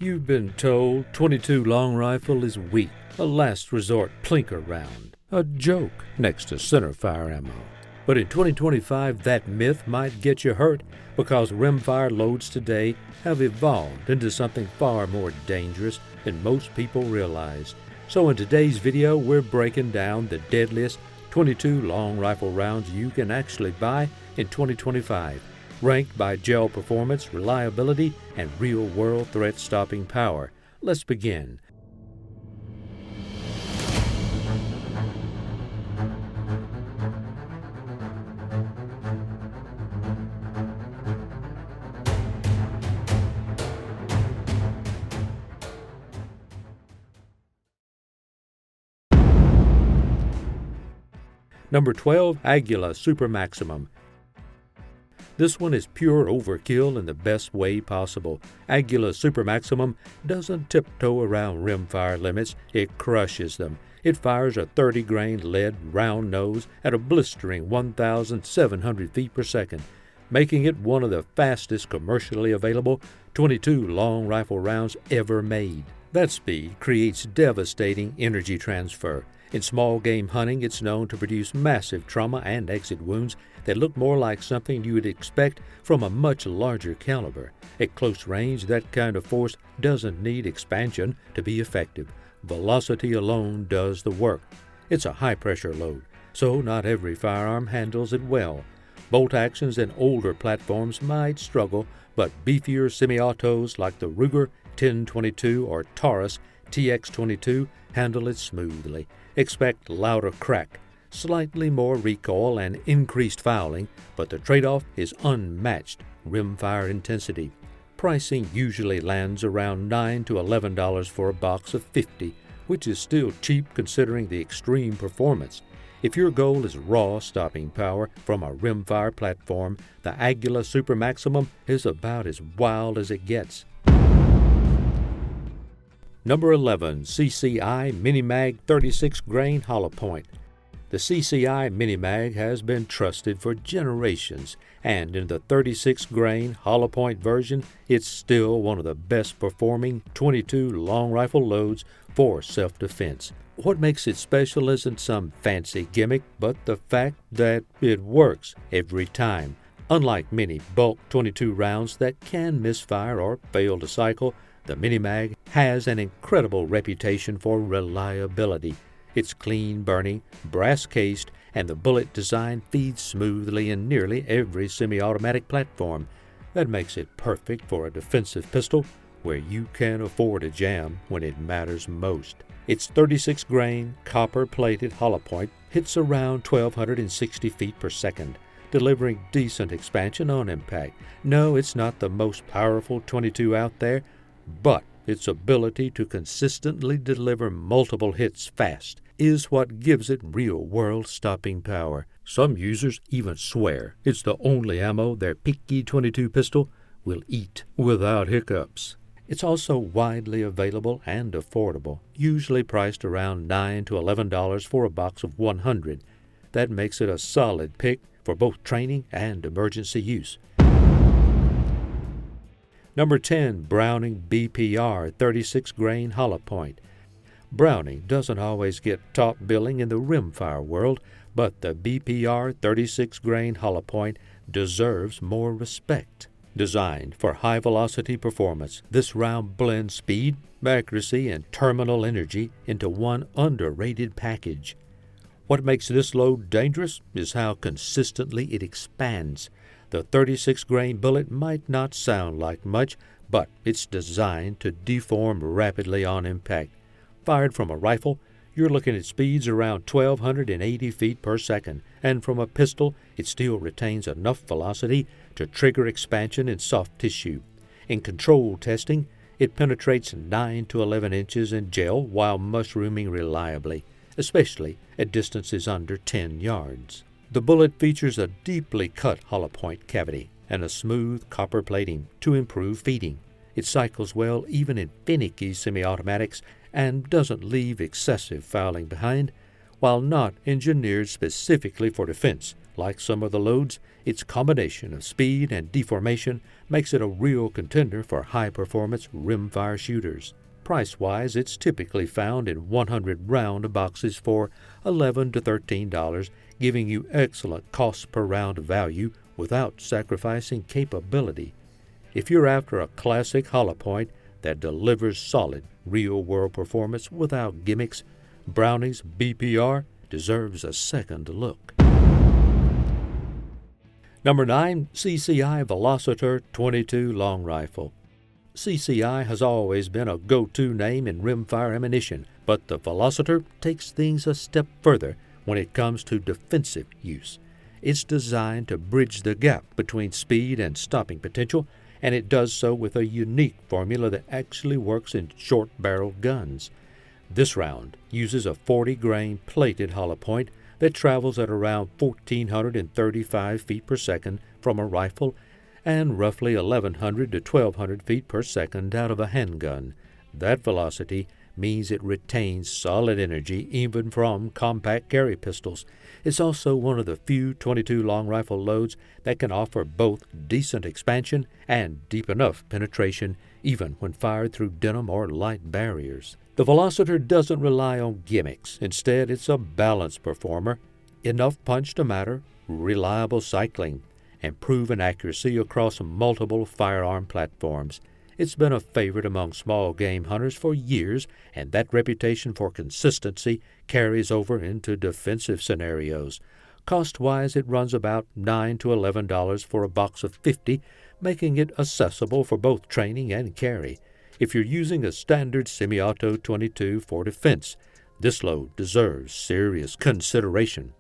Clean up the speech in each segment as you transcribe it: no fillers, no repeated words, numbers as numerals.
You've been told .22 long rifle is weak, a last resort plinker round, a joke next to centerfire ammo. But in 2025, that myth might get you hurt because rimfire loads today have evolved into something far more dangerous than most people realize. So in today's video, we're breaking down the deadliest .22 long rifle rounds you can actually buy in 2025, ranked by gel performance, reliability, and real-world threat-stopping power. Let's begin. Number 12, Aguila Super Maximum. This one is pure overkill in the best way possible. Aguila Super Maximum doesn't tiptoe around rimfire limits, it crushes them. It fires a 30-grain lead round nose at a blistering 1,700 feet per second, making it one of the fastest commercially available .22 long rifle rounds ever made. That speed creates devastating energy transfer. In small game hunting, it's known to produce massive trauma and exit wounds that look more like something you would expect from a much larger caliber. At close range, that kind of force doesn't need expansion to be effective. Velocity alone does the work. It's a high-pressure load, so not every firearm handles it well. Bolt actions in older platforms might struggle, but beefier semi-autos like the Ruger 1022 or Taurus TX22 handle it smoothly. Expect louder crack, slightly more recoil, and increased fouling, but the trade-off is unmatched rimfire intensity. Pricing usually lands around $9 to $11 for a box of 50, which is still cheap considering the extreme performance. If your goal is raw stopping power from a rimfire platform, the Aguila Super Maximum is about as wild as it gets. Number 11, CCI Minimag 36-grain hollow point. The CCI Minimag has been trusted for generations, and in the 36-grain hollow point version, it's still one of the best performing .22 long rifle loads for self-defense. What makes it special isn't some fancy gimmick, but the fact that it works every time. Unlike many bulk .22 rounds that can misfire or fail to cycle, the Minimag has an incredible reputation for reliability. It's clean-burning, brass-cased, and the bullet design feeds smoothly in nearly every semi-automatic platform. That makes it perfect for a defensive pistol where you can afford a jam when it matters most. Its 36-grain, copper-plated hollow point hits around 1,260 feet per second, delivering decent expansion on impact. No, it's not the most powerful .22 out there, but its ability to consistently deliver multiple hits fast is what gives it real-world stopping power. Some users even swear it's the only ammo their picky .22 pistol will eat without hiccups. It's also widely available and affordable, usually priced around $9 to $11 for a box of 100. That makes it a solid pick for both training and emergency use. Number 10, Browning BPR 36-grain hollow point. Browning doesn't always get top billing in the rimfire world, but the BPR 36-grain hollow point deserves more respect. Designed for high-velocity performance, this round blends speed, accuracy, and terminal energy into one underrated package. What makes this load dangerous is how consistently it expands. The 36-grain bullet might not sound like much, but it's designed to deform rapidly on impact. Fired from a rifle, you're looking at speeds around 1,280 feet per second, and from a pistol, it still retains enough velocity to trigger expansion in soft tissue. In control testing, it penetrates 9 to 11 inches in gel while mushrooming reliably, especially at distances under 10 yards. The bullet features a deeply cut hollow point cavity and a smooth copper plating to improve feeding. It cycles well even in finicky semi-automatics and doesn't leave excessive fouling behind. While not engineered specifically for defense, like some of the loads, its combination of speed and deformation makes it a real contender for high-performance rimfire shooters. Price-wise, it's typically found in 100-round boxes for $11 to $13, giving you excellent cost-per-round value without sacrificing capability. If you're after a classic hollow point that delivers solid, real-world performance without gimmicks, Browning's BPR deserves a second look. Number 9, CCI Velociter 22 Long Rifle. CCI has always been a go-to name in rimfire ammunition, but the Velociter takes things a step further when it comes to defensive use. It's designed to bridge the gap between speed and stopping potential, and it does so with a unique formula that actually works in short-barrel guns. This round uses a 40-grain plated hollow point that travels at around 1,435 feet per second from a rifle and roughly 1,100 to 1,200 feet per second out of a handgun. That velocity means it retains solid energy even from compact carry pistols. It's also one of the few 22 long rifle loads that can offer both decent expansion and deep enough penetration even when fired through denim or light barriers. The Velociter doesn't rely on gimmicks. Instead, it's a balanced performer, enough punch to matter, reliable cycling, and proven accuracy across multiple firearm platforms. It's been a favorite among small game hunters for years, and that reputation for consistency carries over into defensive scenarios. Cost-wise, it runs about $9 to $11 for a box of 50, making it accessible for both training and carry. If you're using a standard semi-auto 22 for defense, this load deserves serious consideration.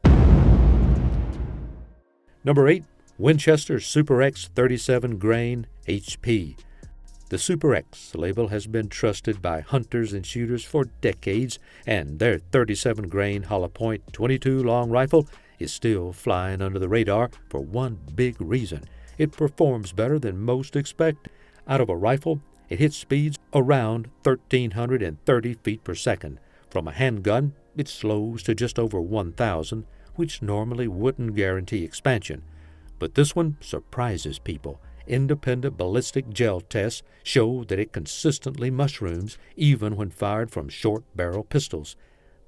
Number 8, Winchester Super X 37 grain HP. The Super X label has been trusted by hunters and shooters for decades, and their 37 grain hollow point 22 long rifle is still flying under the radar for one big reason. It performs better than most expect. Out of a rifle, it hits speeds around 1,330 feet per second. From a handgun, it slows to just over 1,000, which normally wouldn't guarantee expansion. But this one surprises people. Independent ballistic gel tests show that it consistently mushrooms even when fired from short-barrel pistols.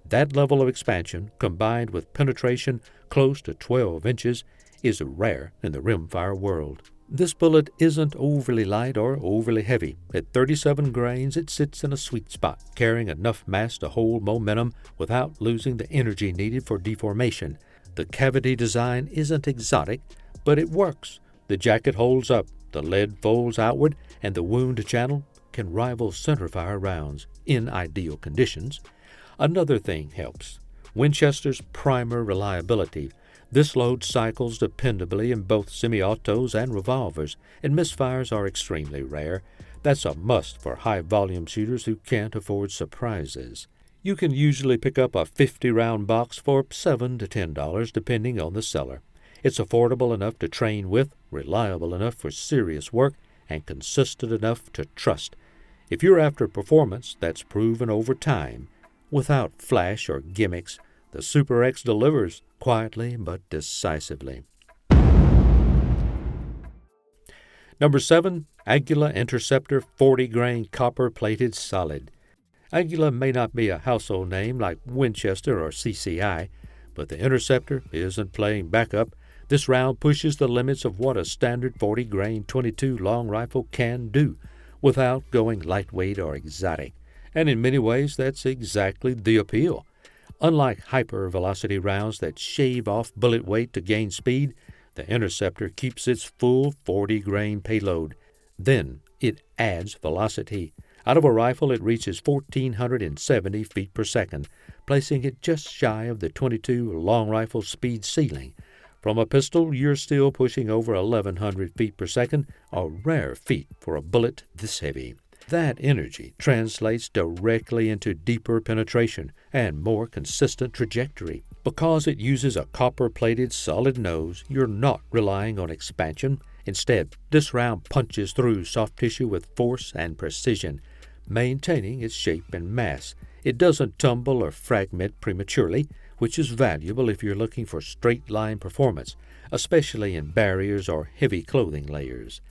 That level of expansion, combined with penetration close to 12 inches, is rare in the rimfire world. This bullet isn't overly light or overly heavy. At 37 grains, it sits in a sweet spot, carrying enough mass to hold momentum without losing the energy needed for deformation. The cavity design isn't exotic, but it works. The jacket holds up, the lead folds outward, and the wound channel can rival centerfire rounds in ideal conditions. Another thing helps: Winchester's primer reliability. This load cycles dependably in both semi-autos and revolvers, and misfires are extremely rare. That's a must for high-volume shooters who can't afford surprises. You can usually pick up a 50-round box for $7 to $10, depending on the seller. It's affordable enough to train with, reliable enough for serious work, and consistent enough to trust. If you're after performance that's proven over time, without flash or gimmicks, the Super X delivers quietly but decisively. Number 7, Aguila Interceptor 40-grain copper-plated solid. Aguila may not be a household name like Winchester or CCI, but the Interceptor isn't playing backup. This round pushes the limits of what a standard 40-grain 22 long rifle can do without going lightweight or exotic. And in many ways, that's exactly the appeal. Unlike hyper-velocity rounds that shave off bullet weight to gain speed, the Interceptor keeps its full 40-grain payload. Then it adds velocity. Out of a rifle, it reaches 1,470 feet per second, placing it just shy of the 22 long rifle speed ceiling. From a pistol, you're still pushing over 1,100 feet per second, a rare feat for a bullet this heavy. That energy translates directly into deeper penetration and more consistent trajectory. Because it uses a copper-plated solid nose, you're not relying on expansion. Instead, this round punches through soft tissue with force and precision, maintaining its shape and mass. It doesn't tumble or fragment prematurely, which is valuable if you're looking for straight-line performance, especially in barriers or heavy clothing layers.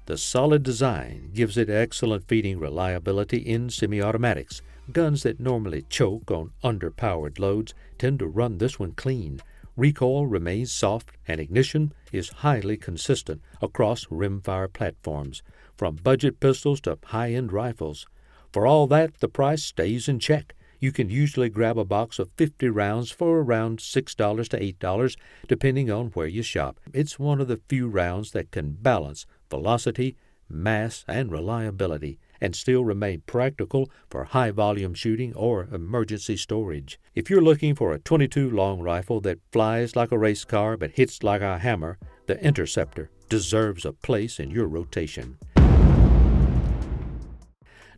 The solid design gives it excellent feeding reliability in semi-automatics. Guns that normally choke on underpowered loads tend to run this one clean. Recoil remains soft, and ignition is highly consistent across rimfire platforms, from budget pistols to high-end rifles. For all that, the price stays in check. You can usually grab a box of 50 rounds for around $6 to $8, depending on where you shop. It's one of the few rounds that can balance velocity, mass, and reliability, and still remain practical for high-volume shooting or emergency storage. If you're looking for a .22 long rifle that flies like a race car but hits like a hammer, the Interceptor deserves a place in your rotation.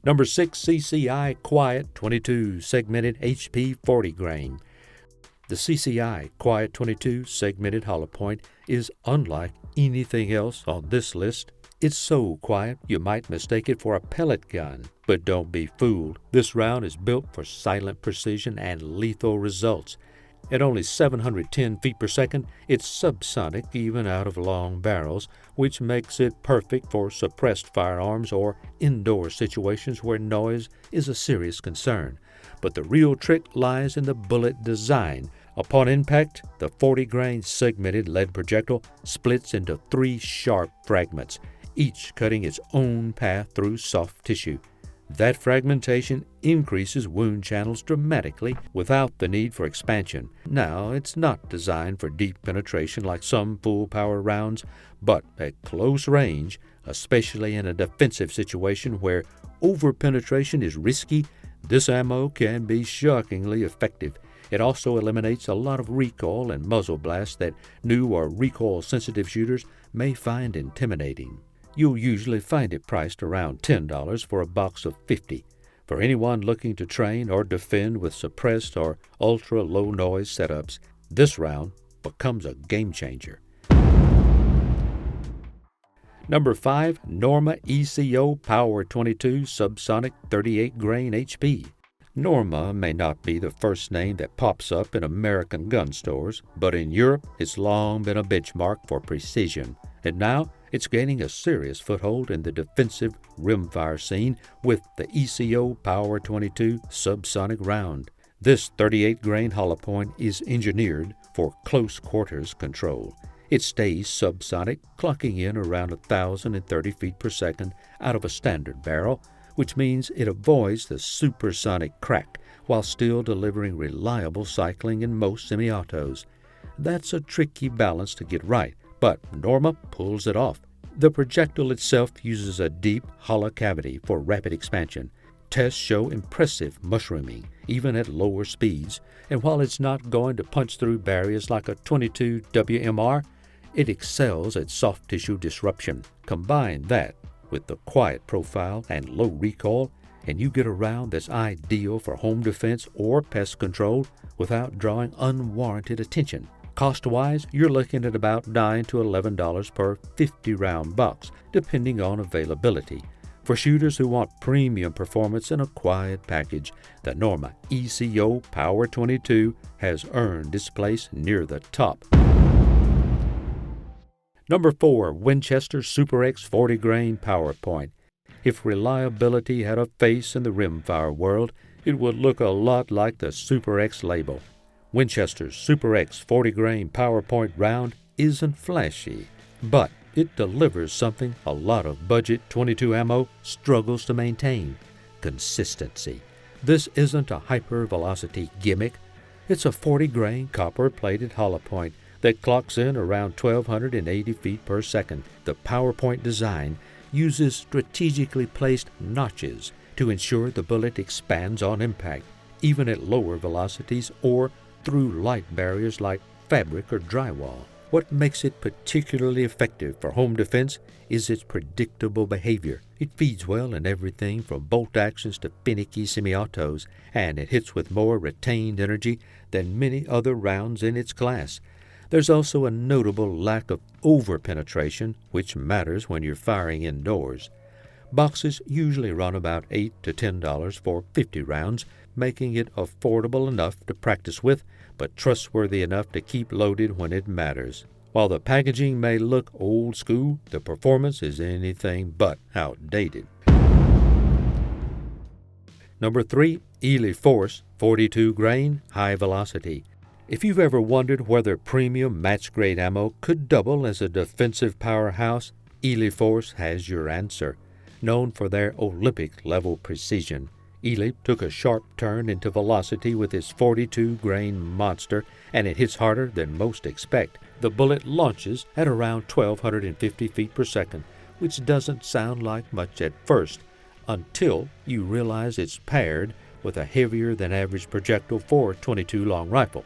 Number 6, CCI Quiet 22 Segmented HP 40 grain. The CCI Quiet 22 Segmented Hollow Point is unlike anything else on this list. It's so quiet you might mistake it for a pellet gun. But don't be fooled. This round is built for silent precision and lethal results. At only 710 feet per second, it's subsonic even out of long barrels, which makes it perfect for suppressed firearms or indoor situations where noise is a serious concern. But the real trick lies in the bullet design. Upon impact, the 40-grain segmented lead projectile splits into 3 sharp fragments, each cutting its own path through soft tissue. That fragmentation increases wound channels dramatically without the need for expansion. Now, it's not designed for deep penetration like some full-power rounds, but at close range, especially in a defensive situation where over-penetration is risky, this ammo can be shockingly effective. It also eliminates a lot of recoil and muzzle blasts that new or recoil-sensitive shooters may find intimidating. You'll usually find it priced around $10 for a box of 50. For anyone looking to train or defend with suppressed or ultra-low noise setups, this round becomes a game changer. Number 5, Norma ECO Power 22 Subsonic 38 grain HP. Norma may not be the first name that pops up in American gun stores, but in Europe it's long been a benchmark for precision, and now it's gaining a serious foothold in the defensive rimfire scene with the ECO Power 22 subsonic round. This 38-grain hollow point is engineered for close quarters control. It stays subsonic, clocking in around 1,030 feet per second out of a standard barrel, which means it avoids the supersonic crack while still delivering reliable cycling in most semi-autos. That's a tricky balance to get right, but Norma pulls it off. The projectile itself uses a deep, hollow cavity for rapid expansion. Tests show impressive mushrooming, even at lower speeds, and while it's not going to punch through barriers like a .22 WMR, it excels at soft tissue disruption. Combine that with the quiet profile and low recoil, and you get a round that's ideal for home defense or pest control without drawing unwarranted attention. Cost-wise, you're looking at about $9 to $11 per 50-round box, depending on availability. For shooters who want premium performance in a quiet package, the Norma ECO Power 22 has earned its place near the top. Number 4, Winchester Super X 40-grain Power Point. If reliability had a face in the rimfire world, it would look a lot like the Super X label. Winchester's Super X 40-grain Power Point round isn't flashy, but it delivers something a lot of budget .22 ammo struggles to maintain: consistency. This isn't a hyper-velocity gimmick. It's a 40-grain copper-plated hollow point that clocks in around 1,280 feet per second. The Power Point design uses strategically placed notches to ensure the bullet expands on impact, even at lower velocities or through light barriers like fabric or drywall. What makes it particularly effective for home defense is its predictable behavior. It feeds well in everything from bolt actions to finicky semi-autos, and it hits with more retained energy than many other rounds in its class. There's also a notable lack of over-penetration, which matters when you're firing indoors. Boxes usually run about $8 to $10 for 50 rounds, making it affordable enough to practice with, but trustworthy enough to keep loaded when it matters. While the packaging may look old school, the performance is anything but outdated. Number 3, Ely Force 42 grain high velocity. If you've ever wondered whether premium match-grade ammo could double as a defensive powerhouse, Ely Force has your answer. Known for their Olympic-level precision, Ely took a sharp turn into velocity with his 42 grain monster, and it hits harder than most expect. The bullet launches at around 1,250 feet per second, which doesn't sound like much at first, until you realize it's paired with a heavier-than-average projectile for a .22 long rifle.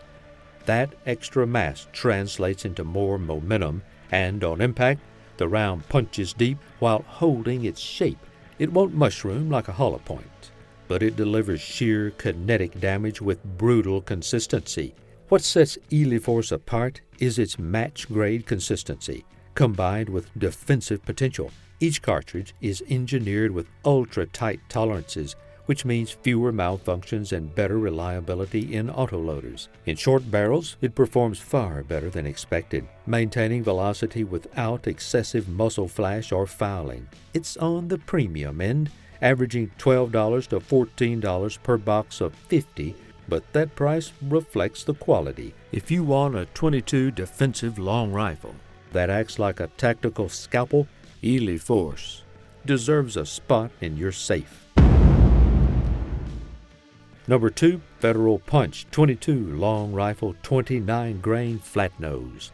That extra mass translates into more momentum, and on impact, the round punches deep while holding its shape. It won't mushroom like a hollow point, but it delivers sheer kinetic damage with brutal consistency. What sets Ely Force apart is its match-grade consistency, combined with defensive potential. Each cartridge is engineered with ultra-tight tolerances, which means fewer malfunctions and better reliability in autoloaders. In short barrels, it performs far better than expected, maintaining velocity without excessive muzzle flash or fouling. It's on the premium end, averaging $12 to $14 per box of 50, but that price reflects the quality. If you want a .22 defensive long rifle that acts like a tactical scalpel, Ely Force deserves a spot in your safe. Number 2, Federal Punch 22 long rifle 29 grain flat nose.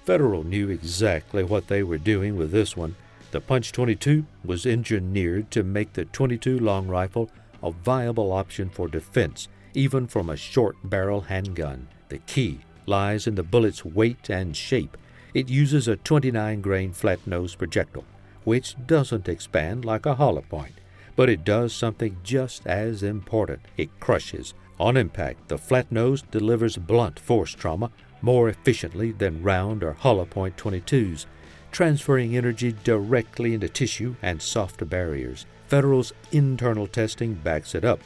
Federal knew exactly what they were doing with this one. The Punch 22 was engineered to make the .22 long rifle a viable option for defense, even from a short barrel handgun. The key lies in the bullet's weight and shape. It uses a 29 grain flat nose projectile, which doesn't expand like a hollow point, but it does something just as important. It crushes. On impact, the flat nose delivers blunt force trauma more efficiently than round or hollow point .22s, transferring energy directly into tissue and soft barriers. Federal's internal testing backs it up.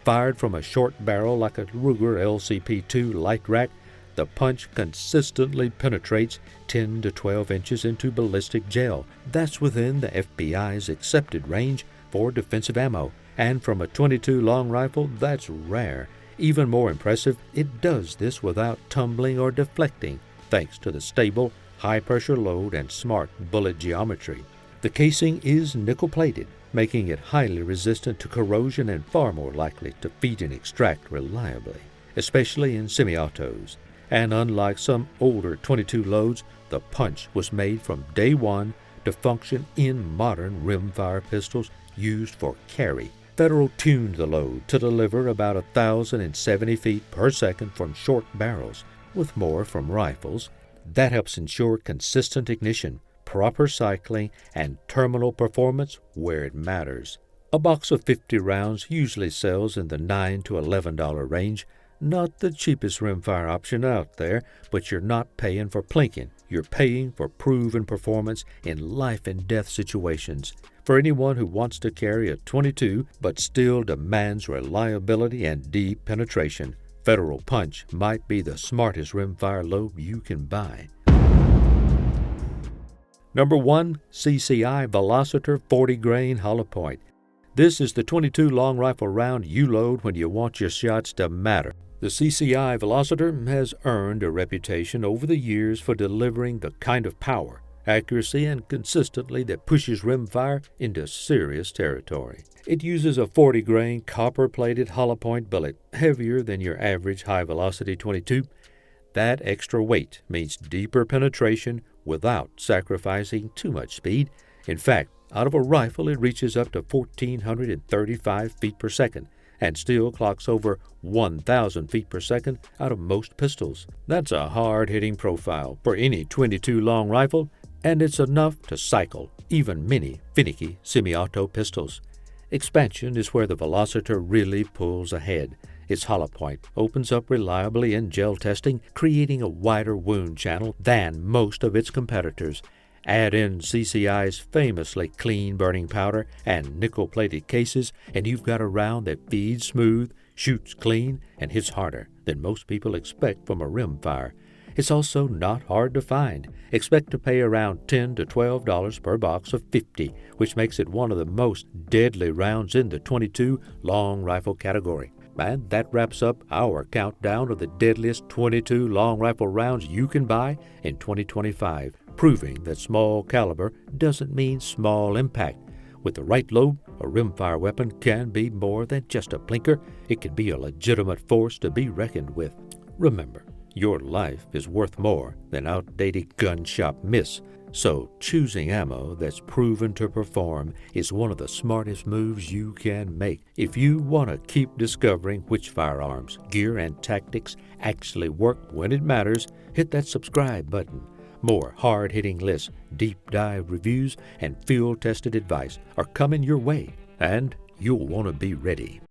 Fired from a short barrel like a Ruger LCP-2 light rack, the Punch consistently penetrates 10 to 12 inches into ballistic gel. That's within the FBI's accepted range for defensive ammo, and from a .22 long rifle, that's rare. Even more impressive, it does this without tumbling or deflecting, thanks to the stable, high-pressure load and smart bullet geometry. The casing is nickel-plated, making it highly resistant to corrosion and far more likely to feed and extract reliably, especially in semi-autos. And unlike some older .22 loads, the Punch was made from day one to function in modern rimfire pistols used for carry. Federal tuned the load to deliver about 1,070 feet per second from short barrels, with more from rifles. That helps ensure consistent ignition, proper cycling, and terminal performance where it matters. A box of 50 rounds usually sells in the $9 to $11 range. Not the cheapest rimfire option out there, but you're not paying for plinking. You're paying for proven performance in life-and-death situations. For anyone who wants to carry a .22 but still demands reliability and deep penetration, Federal Punch might be the smartest rimfire load you can buy. Number 1, CCI Velociter 40 grain hollow point. This is the .22 long rifle round you load when you want your shots to matter. The CCI Velociter has earned a reputation over the years for delivering the kind of power, accuracy, and consistency that pushes rimfire into serious territory. It uses a 40 grain copper-plated hollow point bullet, heavier than your average high-velocity .22. That extra weight means deeper penetration without sacrificing too much speed. In fact, out of a rifle it reaches up to 1,435 feet per second, and still clocks over 1,000 feet per second out of most pistols. That's a hard-hitting profile for any .22 long rifle, and it's enough to cycle even many finicky semi-auto pistols. Expansion is where the Velociter really pulls ahead. Its hollow point opens up reliably in gel testing, creating a wider wound channel than most of its competitors. Add in CCI's famously clean burning powder and nickel-plated cases, and you've got a round that feeds smooth, shoots clean, and hits harder than most people expect from a rimfire. It's also not hard to find. Expect to pay around $10 to $12 per box of 50, which makes it one of the most deadly rounds in the .22 long rifle category. And that wraps up our countdown of the deadliest .22 long rifle rounds you can buy in 2025, proving that small caliber doesn't mean small impact. With the right load, a rimfire weapon can be more than just a plinker. It can be a legitimate force to be reckoned with. Remember, your life is worth more than outdated gun shop myths, so choosing ammo that's proven to perform is one of the smartest moves you can make. If you want to keep discovering which firearms, gear, and tactics actually work when it matters, hit that subscribe button. More hard-hitting lists, deep-dive reviews, and field-tested advice are coming your way, and you'll want to be ready.